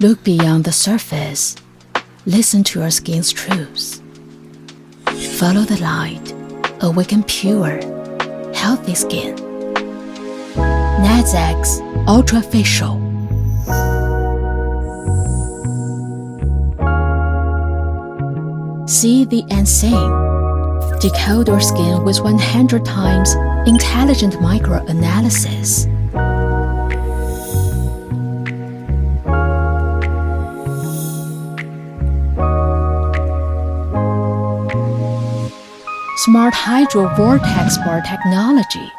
Look beyond the surface. Listen to your skin's truth. Follow the light. Awaken pure, healthy skin. Nasx Ultra Facial. See the unseen. Decode your skin with 100 times intelligent microanalysis. Smart Hydro Vortex Spa technology.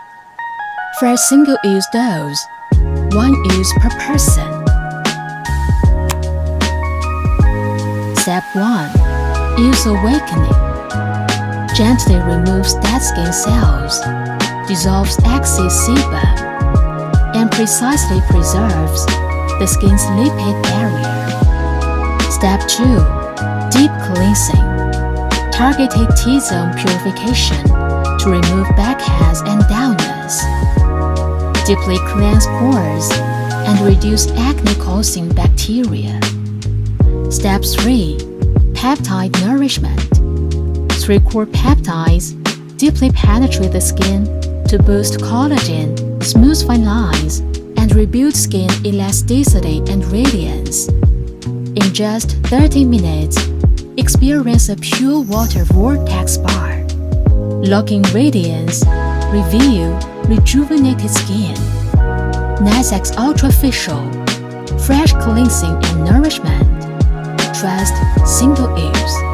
For a single-use dose, 1 use per person. Step 1. Use awakening. Gently removes dead skin cells, dissolves excess sebum, and precisely preserves the skin's lipid barrier. Step 2. Deep cleansing. Targeted T-zone purification to remove blackheads and dullness. Deeply cleanse pores and reduce acne-causing bacteria. Step 3. Peptide nourishment. 3 core peptides deeply penetrate the skin to boost collagen, smooth fine lines, and rebuild skin elasticity and radiance. In just 30 minutes, experience a pure water vortex spa. Locking radiance, reveal rejuvenated skin. Nasx Ultra Facial, fresh cleansing and nourishment. Trust single use.